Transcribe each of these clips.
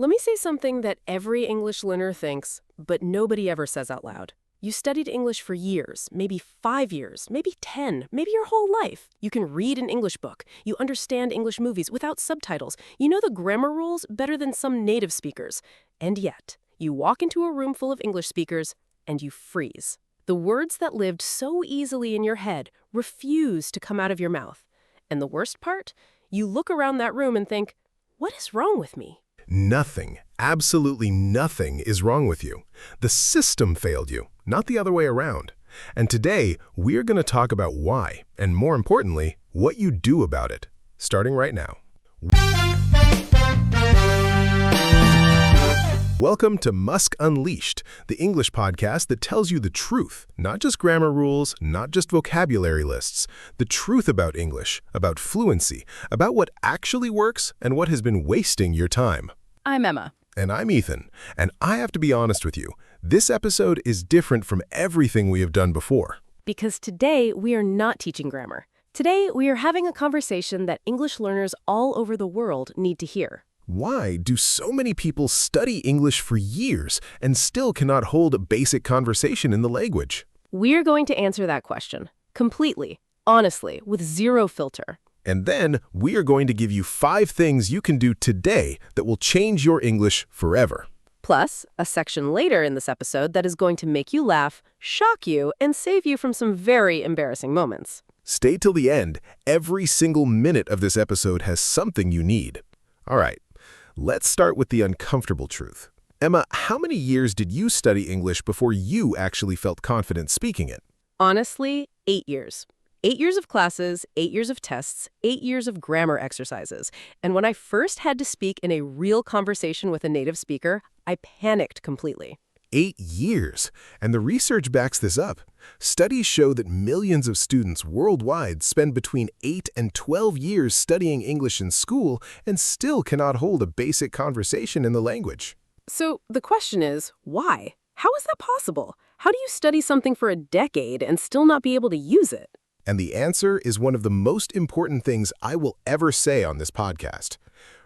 Let me say something that every English learner thinks, but nobody ever says out loud. You studied English for years, maybe 5 years, maybe 10, maybe your whole life. You can read an English book. You understand English movies without subtitles. You know the grammar rules better than some native speakers. And yet, you walk into a room full of English speakers and you freeze. The words that lived so easily in your head refuse to come out of your mouth. And the worst part? You look around that room and think, what is wrong with me? Nothing, absolutely nothing is wrong with you. The system failed you, not the other way around. And today, we're going to talk about why, and more importantly, what you do about it, starting right now. Welcome to Musk Unleashed, the English podcast that tells you the truth, not just grammar rules, not just vocabulary lists, the truth about English, about fluency, about what actually works and what has been wasting your time. I'm Emma. And I'm Ethan, and I have to be honest with you, this episode is different from everything we have done before. Because today, we are not teaching grammar. Today, we are having a conversation that English learners all over the world need to hear. Why do so many people study English for years and still cannot hold a basic conversation in the language? We're going to answer that question completely, honestly, with zero filter. And then we are going to give you 5 things you can do today that will change your English forever. Plus, a section later in this episode that is going to make you laugh, shock you, and save you from some very embarrassing moments. Stay till the end. Every single minute of this episode has something you need. All right. Let's start with the uncomfortable truth. Emma, how many years did you study English before you actually felt confident speaking it? Honestly, 8 years. 8 years of classes, 8 years of tests, 8 years of grammar exercises. And when I first had to speak in a real conversation with a native speaker, I panicked completely. 8 years. And the research backs this up. Studies show that millions of students worldwide spend between 8 and 12 years studying English in school and still cannot hold a basic conversation in the language. So the question is, why? How is that possible? How do you study something for a decade and still not be able to use it? And the answer is one of the most important things I will ever say on this podcast.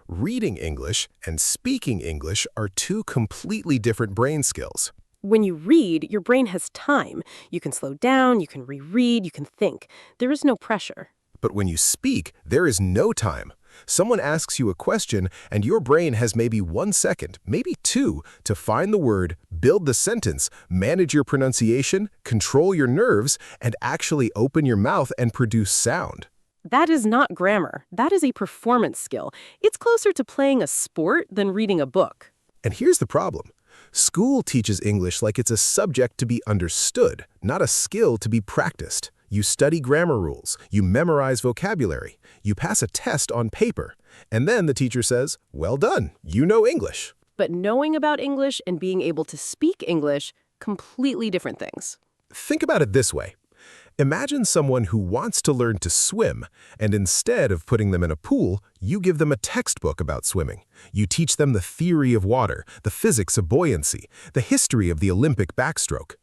Reading English and speaking English are 2 completely different brain skills. When you read, your brain has time. You can slow down, you can reread, you can think. There is no pressure. But when you speak, there is no time. Someone asks you a question, and your brain has maybe 1 second, maybe 2, to find the word, build the sentence, manage your pronunciation, control your nerves, and actually open your mouth and produce sound. That is not grammar. That is a performance skill. It's closer to playing a sport than reading a book. And here's the problem. School teaches English like it's a subject to be understood, not a skill to be practiced. You study grammar rules, you memorize vocabulary, you pass a test on paper, and then the teacher says, well done, you know English. But knowing about English and being able to speak English, completely different things. Think about it this way. Imagine someone who wants to learn to swim, and instead of putting them in a pool, you give them a textbook about swimming. You teach them the theory of water, the physics of buoyancy, the history of the Olympic backstroke.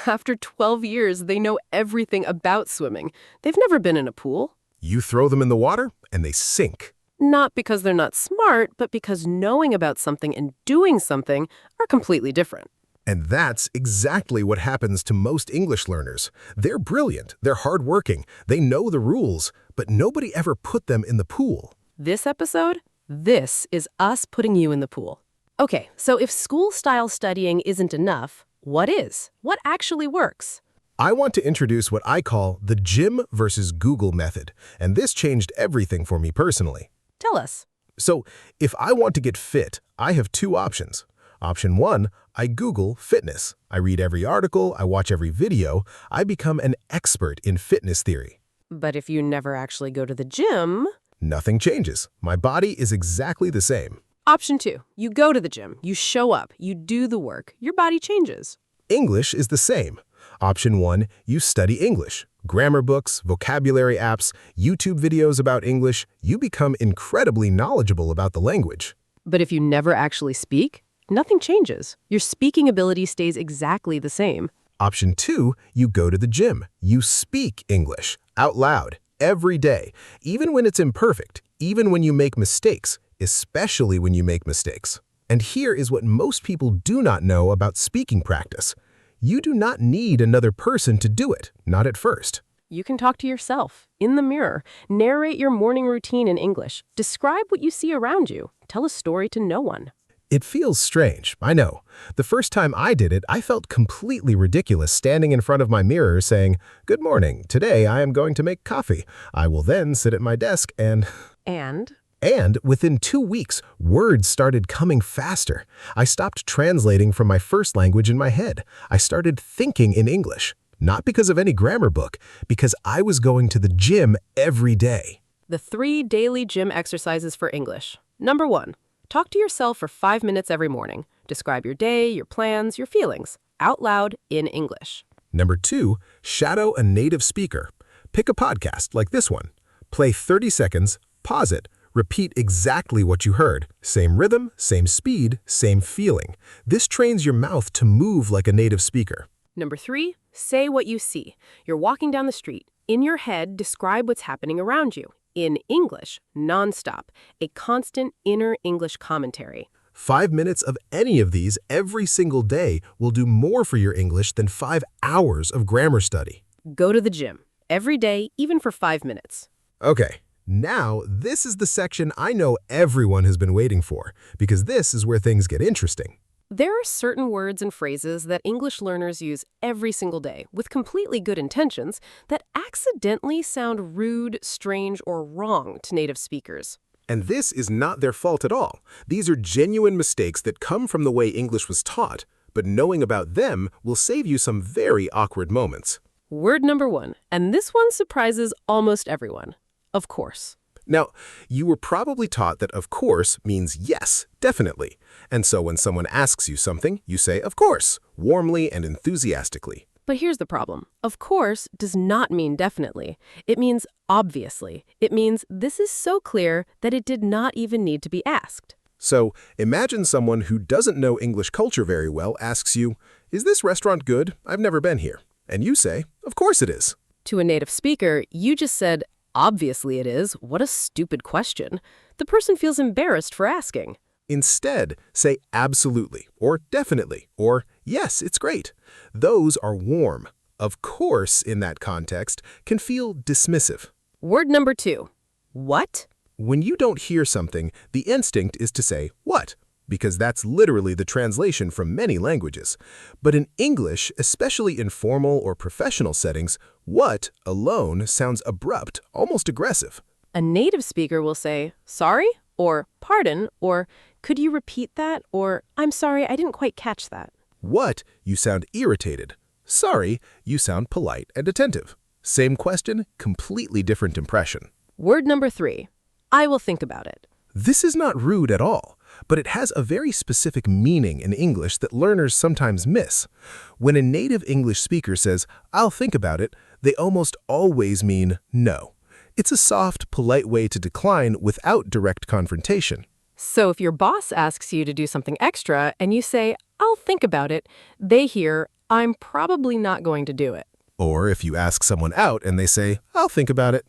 After 12 years, they know everything about swimming. They've never been in a pool. You throw them in the water, and they sink. Not because they're not smart, but because knowing about something and doing something are completely different. And that's exactly what happens to most English learners. They're brilliant, they're hardworking, they know the rules, but nobody ever put them in the pool. This episode, this is us putting you in the pool. Okay, so if school-style studying isn't enough, what is? What actually works? I want to introduce what I call the gym versus Google method, and this changed everything for me personally. Tell us. So, if I want to get fit, I have 2 options. Option 1, I Google fitness. I read every article, I watch every video, I become an expert in fitness theory. But if you never actually go to the gym... Nothing changes. My body is exactly the same. Option 2, you go to the gym, you show up, you do the work, your body changes. English is the same. Option 1, you study English. Grammar books, vocabulary apps, YouTube videos about English, you become incredibly knowledgeable about the language. But if you never actually speak, nothing changes. Your speaking ability stays exactly the same. Option 2, you go to the gym. You speak English out loud every day, even when it's imperfect, even when you make mistakes, especially when you make mistakes. And here is what most people do not know about speaking practice. You do not need another person to do it, not at first. You can talk to yourself, in the mirror, narrate your morning routine in English, describe what you see around you, tell a story to no one. It feels strange, I know. The first time I did it, I felt completely ridiculous standing in front of my mirror saying, "Good morning, today I am going to make coffee. I will then sit at my desk and—" And? And within 2 weeks, words started coming faster. I stopped translating from my first language in my head. I started thinking in English. Not because of any grammar book, because I was going to the gym every day. The 3 daily gym exercises for English. Number 1. Talk to yourself for 5 minutes every morning. Describe your day, your plans, your feelings, out loud in English. Number 2, shadow a native speaker. Pick a podcast like this one. Play 30 seconds, pause it, repeat exactly what you heard. Same rhythm, same speed, same feeling. This trains your mouth to move like a native speaker. Number 3, say what you see. You're walking down the street. In your head, describe what's happening around you. In English, nonstop, a constant inner English commentary. 5 minutes of any of these every single day will do more for your English than 5 hours of grammar study. Go to the gym, every day, even for 5 minutes. Okay, now this is the section I know everyone has been waiting for, because this is where things get interesting. There are certain words and phrases that English learners use every single day with completely good intentions that accidentally sound rude, strange, or wrong to native speakers. And this is not their fault at all. These are genuine mistakes that come from the way English was taught, but knowing about them will save you some very awkward moments. Word number 1, and this one surprises almost everyone. Of course. Now, you were probably taught that of course means yes, definitely. And so when someone asks you something, you say of course, warmly and enthusiastically. But here's the problem. Of course does not mean definitely. It means obviously. It means this is so clear that it did not even need to be asked. So imagine someone who doesn't know English culture very well asks you, "Is this restaurant good? I've never been here." And you say, "Of course it is." To a native speaker, you just said, "Obviously it is. What a stupid question." The person feels embarrassed for asking. Instead, say absolutely, or definitely, or yes, it's great. Those are warm. Of course, in that context, can feel dismissive. Word number 2. What? When you don't hear something, the instinct is to say, "What?" because that's literally the translation from many languages. But in English, especially in formal or professional settings, what alone sounds abrupt, almost aggressive. A native speaker will say, "Sorry?" or "Pardon?" or "Could you repeat that?" or "I'm sorry, I didn't quite catch that." What, you sound irritated. Sorry, you sound polite and attentive. Same question, completely different impression. Word number 3. I will think about it. This is not rude at all, but it has a very specific meaning in English that learners sometimes miss. When a native English speaker says, "I'll think about it," they almost always mean no. It's a soft, polite way to decline without direct confrontation. So if your boss asks you to do something extra and you say, "I'll think about it," they hear, "I'm probably not going to do it." Or if you ask someone out and they say, "I'll think about it,"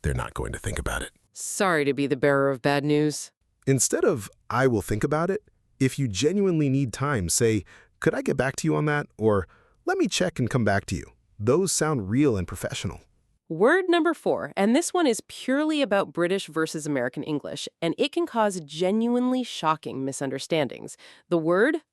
they're not going to think about it. Sorry to be the bearer of bad news. Instead of, "I will think about it," if you genuinely need time, say, "Could I get back to you on that?" or "Let me check and come back to you." Those sound real and professional. Word number 4, and this one is purely about British versus American English, and it can cause genuinely shocking misunderstandings. The word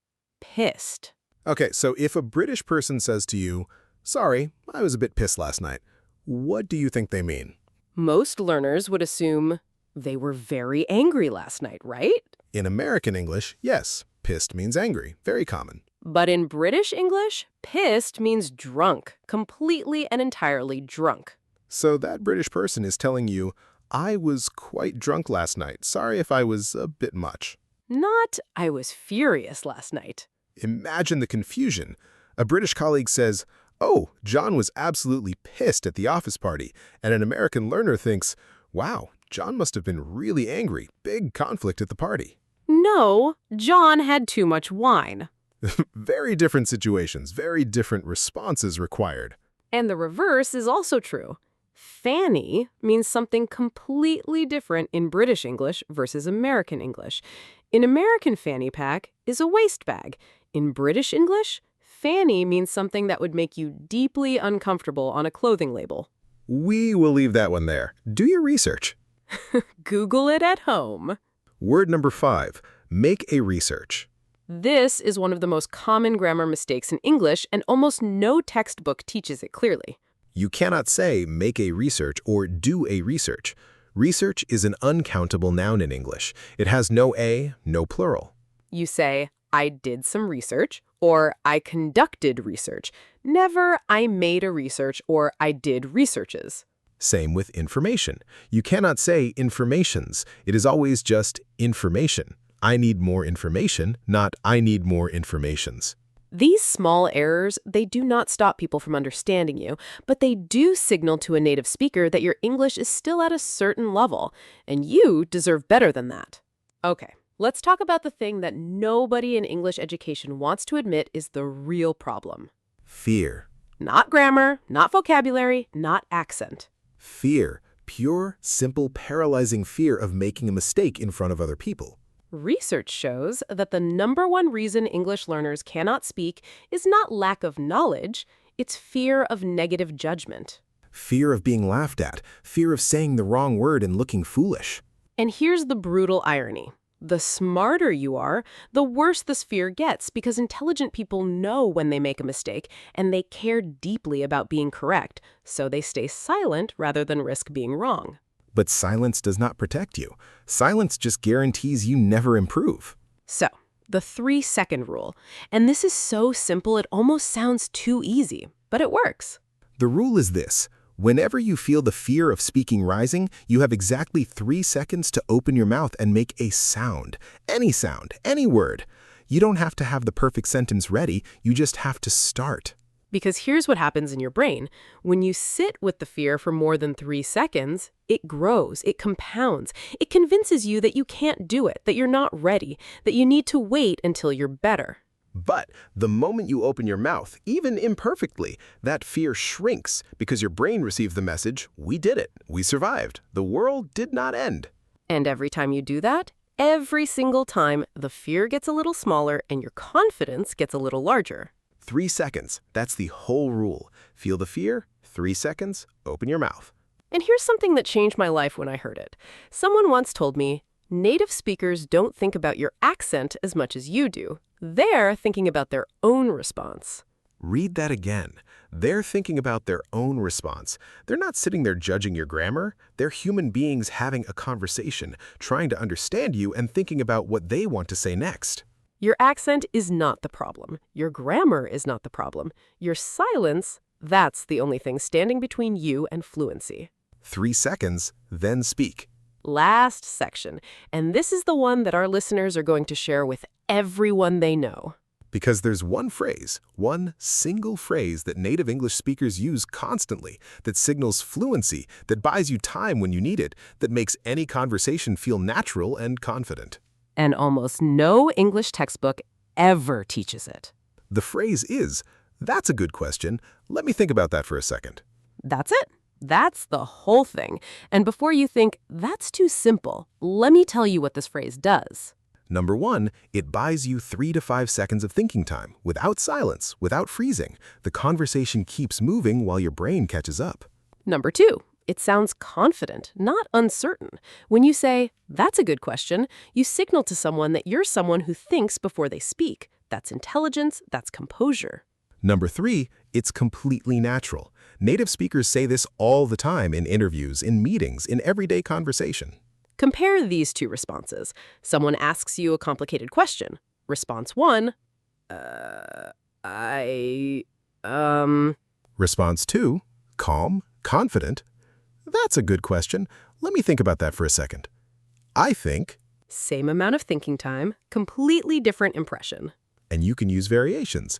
pissed. Okay, so if a British person says to you, "Sorry, I was a bit pissed last night," what do you think they mean? Most learners would assume they were very angry last night, right? In American English, yes, pissed means angry, very common. But in British English, pissed means drunk, completely and entirely drunk. So that British person is telling you, "I was quite drunk last night. Sorry if I was a bit much." Not, "I was furious last night." Imagine the confusion. A British colleague says, "Oh, John was absolutely pissed at the office party," and an American learner thinks, "Wow, John must have been really angry. Big conflict at the party." No, John had too much wine. Very different situations, very different responses required. And the reverse is also true. Fanny means something completely different in British English versus American English. In American fanny pack is a waist bag. In British English, fanny means something that would make you deeply uncomfortable on a clothing label. We will leave that one there. Do your research. Google it at home. Word number 5, make a research. This is one of the most common grammar mistakes in English, and almost no textbook teaches it clearly. You cannot say make a research or do a research. Research is an uncountable noun in English. It has no a, no plural. You say, I did some research, or I conducted research. Never, I made a research, or I did researches. Same with information. You cannot say informations. It is always just information. I need more information, not I need more informations. These small errors, they do not stop people from understanding you, but they do signal to a native speaker that your English is still at a certain level, and you deserve better than that. Okay, let's talk about the thing that nobody in English education wants to admit is the real problem. Fear. Not grammar, not vocabulary, not accent. Fear. Pure, simple, paralyzing fear of making a mistake in front of other people. Research shows that the #1 reason English learners cannot speak is not lack of knowledge, it's fear of negative judgment. Fear of being laughed at. Fear of saying the wrong word and looking foolish. And here's the brutal irony. The smarter you are, the worse this fear gets, because intelligent people know when they make a mistake, and they care deeply about being correct, so they stay silent rather than risk being wrong. But silence does not protect you. Silence just guarantees you never improve. So, the 3-second rule. And this is so simple it almost sounds too easy, but it works. The rule is this. Whenever you feel the fear of speaking rising, you have exactly 3 seconds to open your mouth and make a sound. Any word. You don't have to have the perfect sentence ready, you just have to start. Because here's what happens in your brain. When you sit with the fear for more than 3 seconds, it grows, it compounds. It convinces you that you can't do it, that you're not ready, that you need to wait until you're better. But the moment you open your mouth, even imperfectly, that fear shrinks because your brain received the message, we did it, we survived, the world did not end. And every time you do that, every single time, the fear gets a little smaller and your confidence gets a little larger. 3 seconds, that's the whole rule. Feel the fear, 3 seconds, open your mouth. And here's something that changed my life when I heard it. Someone once told me, native speakers don't think about your accent as much as you do. They're thinking about their own response. Read that again. They're thinking about their own response. They're not sitting there judging your grammar. They're human beings having a conversation, trying to understand you and thinking about what they want to say next. Your accent is not the problem. Your grammar is not the problem. Your silence, that's the only thing standing between you and fluency. 3 seconds, then speak. Last section, and this is the one that our listeners are going to share with everyone they know. Because there's one phrase, one single phrase that native English speakers use constantly, that signals fluency, that buys you time when you need it, that makes any conversation feel natural and confident. And almost no English textbook ever teaches it. The phrase is, that's a good question. Let me think about that for a second. That's it. That's the whole thing. And before you think, that's too simple, let me tell you what this phrase does. Number 1, it buys you 3 to 5 seconds of thinking time, without silence, without freezing. The conversation keeps moving while your brain catches up. Number 2, it sounds confident, not uncertain. When you say, that's a good question, you signal to someone that you're someone who thinks before they speak. That's intelligence, that's composure. Number 3, it's completely natural. Native speakers say this all the time in interviews, in meetings, in everyday conversation. Compare these two responses. Someone asks you a complicated question. Response 1, Response 2, calm, confident. That's a good question. Let me think about that for a second. I think. Same amount of thinking time, completely different impression. And you can use variations.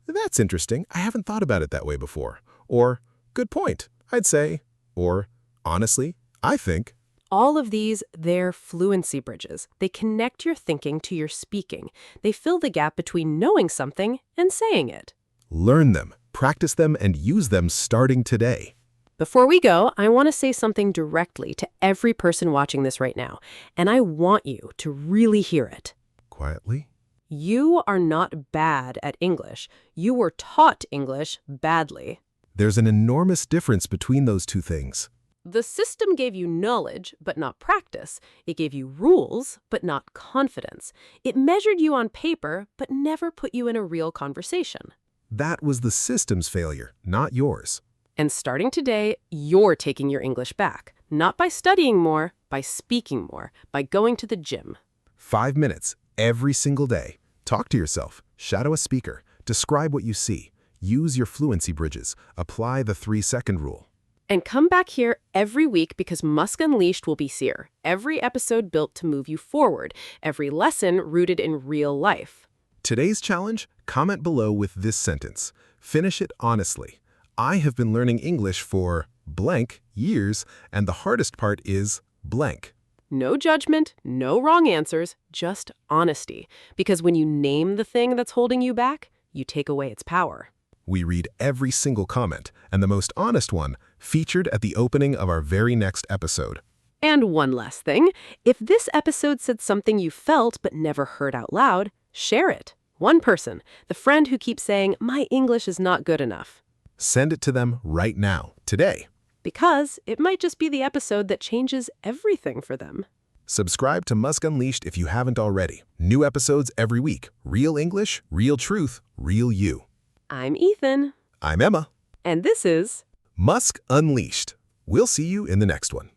That's interesting. I haven't thought about it that way before. Or, good point, I'd say. Or, honestly, I think. All of these, they're fluency bridges. They connect your thinking to your speaking. They fill the gap between knowing something and saying it. Learn them, practice them, and use them starting today. Before we go, I want to say something directly to every person watching this right now, and I want you to really hear it. Quietly. You are not bad at English. You were taught English badly. There's an enormous difference between those two things. The system gave you knowledge, but not practice. It gave you rules, but not confidence. It measured you on paper, but never put you in a real conversation. That was the system's failure, not yours. And starting today, you're taking your English back. Not by studying more, by speaking more, by going to the gym. 5 minutes every single day. Talk to yourself, shadow a speaker, describe what you see, use your fluency bridges, apply the 3-second rule. And come back here every week because Musk Unleashed will be here. Every episode built to move you forward. Every lesson rooted in real life. Today's challenge? Comment below with this sentence. Finish it honestly. I have been learning English for blank years, and the hardest part is blank. No judgment, no wrong answers, just honesty. Because when you name the thing that's holding you back, you take away its power. We read every single comment, and the most honest one featured at the opening of our very next episode. And one last thing, if this episode said something you felt but never heard out loud, share it. One person, the friend who keeps saying, "My English is not good enough." Send it to them right now, today. Because it might just be the episode that changes everything for them. Subscribe to Musk Unleashed if you haven't already. New episodes every week. Real English, real truth, real you. I'm Ethan. I'm Emma. And this is Musk Unleashed. We'll see you in the next one.